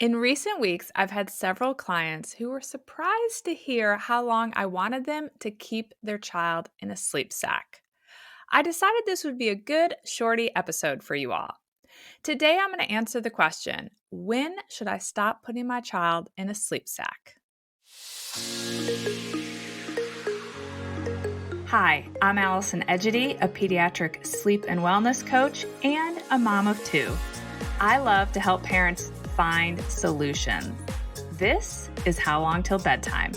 In recent weeks, I've had several clients who were surprised to hear how long I wanted them to keep their child in a sleep sack. I decided this would be a good, shorty episode for you all. Today, I'm going to answer the question: when should I stop putting my child in a sleep sack? Hi, I'm Allison Egidi, a pediatric sleep and wellness coach and a mom of two. I love to help parents find solutions. This is How Long Till Bedtime.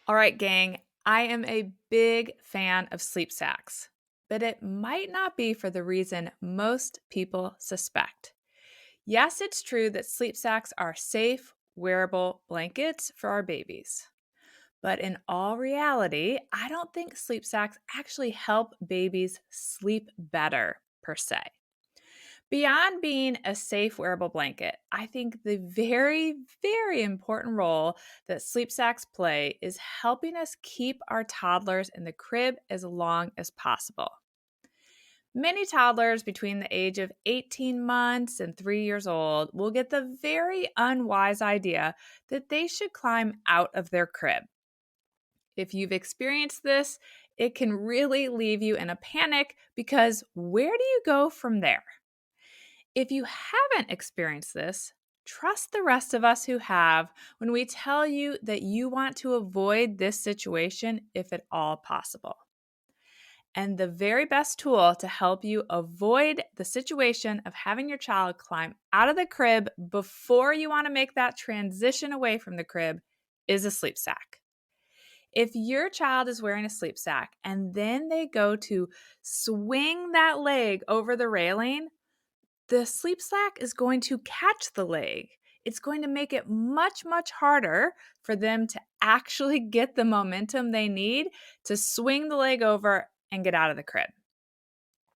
All right, gang, I am a big fan of sleep sacks, but it might not be for the reason most people suspect. Yes, it's true that sleep sacks are safe, wearable blankets for our babies. But in all reality, I don't think sleep sacks actually help babies sleep better, per se. Beyond being a safe wearable blanket, I think the very, very important role that sleep sacks play is helping us keep our toddlers in the crib as long as possible. Many toddlers between the age of 18 months and 3 years old will get the very unwise idea that they should climb out of their crib. If you've experienced this, it can really leave you in a panic because where do you go from there? If you haven't experienced this, trust the rest of us who have when we tell you that you want to avoid this situation if at all possible. And the very best tool to help you avoid the situation of having your child climb out of the crib before you want to make that transition away from the crib is a sleep sack. If your child is wearing a sleep sack and then they go to swing that leg over the railing, the sleep sack is going to catch the leg. It's going to make it much, much harder for them to actually get the momentum they need to swing the leg over and get out of the crib.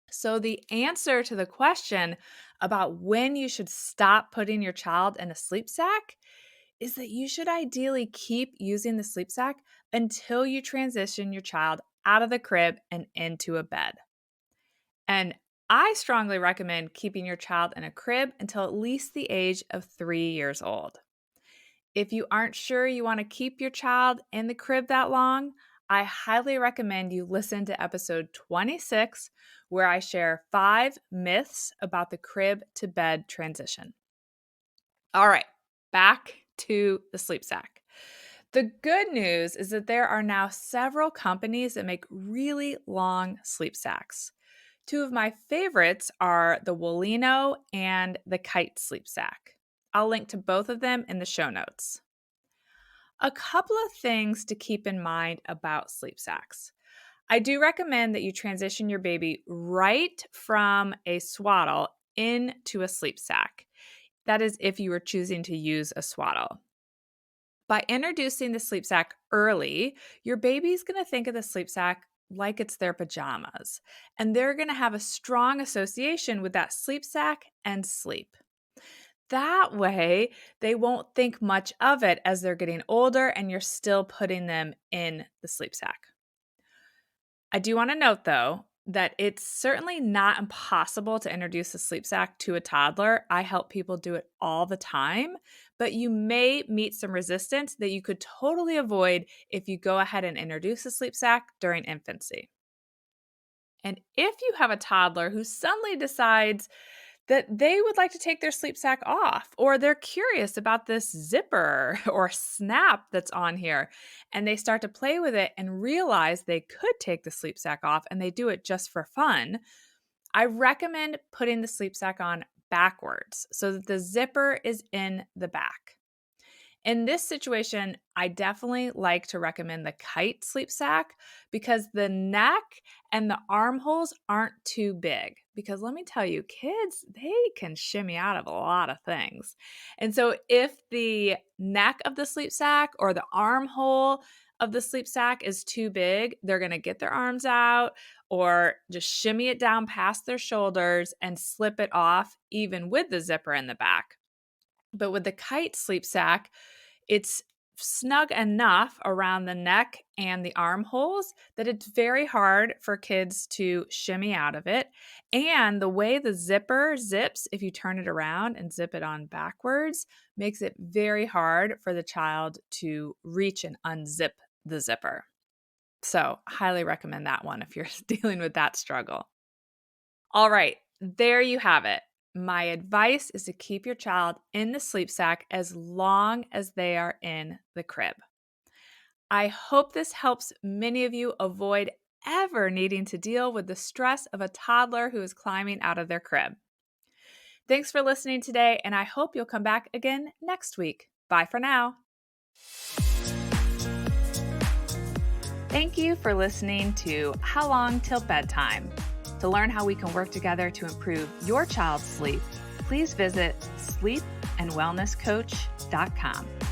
So, the answer to the question about when you should stop putting your child in a sleep sack is that you should ideally keep using the sleep sack until you transition your child out of the crib and into a bed. And I strongly recommend keeping your child in a crib until at least the age of 3 years old. If you aren't sure you want to keep your child in the crib that long, I highly recommend you listen to episode 26, where I share 5 myths about the crib to bed transition. All right, back to the sleep sack. The good news is that there are now several companies that make really long sleep sacks. Two of my favorites are the Wolino and the Kite sleep sack. I'll link to both of them in the show notes. A couple of things to keep in mind about sleep sacks. I do recommend that you transition your baby right from a swaddle into a sleep sack. That is if you are choosing to use a swaddle. By introducing the sleep sack early, your baby's going to think of the sleep sack like it's their pajamas, and they're going to have a strong association with that sleep sack and sleep. That way, they won't think much of it as they're getting older and you're still putting them in the sleep sack. I do want to note, though, that it's certainly not impossible to introduce a sleep sack to a toddler. I help people do it all the time, but you may meet some resistance that you could totally avoid if you go ahead and introduce a sleep sack during infancy. And if you have a toddler who suddenly decides that they would like to take their sleep sack off, or they're curious about this zipper or snap that's on here, and they start to play with it and realize they could take the sleep sack off and they do it just for fun, I recommend putting the sleep sack on backwards so that the zipper is in the back. In this situation, I definitely like to recommend the Kite sleep sack because the neck and the armholes aren't too big. Because let me tell you, kids, they can shimmy out of a lot of things. And so if the neck of the sleep sack or the armhole of the sleep sack is too big, they're going to get their arms out or just shimmy it down past their shoulders and slip it off, even with the zipper in the back. But with the Kite sleep sack, it's snug enough around the neck and the armholes that it's very hard for kids to shimmy out of it. And the way the zipper zips, if you turn it around and zip it on backwards, makes it very hard for the child to reach and unzip the zipper. So, highly recommend that one if you're dealing with that struggle. All right, there you have it. My advice is to keep your child in the sleep sack as long as they are in the crib. I hope this helps many of you avoid ever needing to deal with the stress of a toddler who is climbing out of their crib. Thanks for listening today, and I hope you'll come back again next week. Bye for now. Thank you for listening to How Long Till Bedtime. To learn how we can work together to improve your child's sleep, please visit sleepandwellnesscoach.com.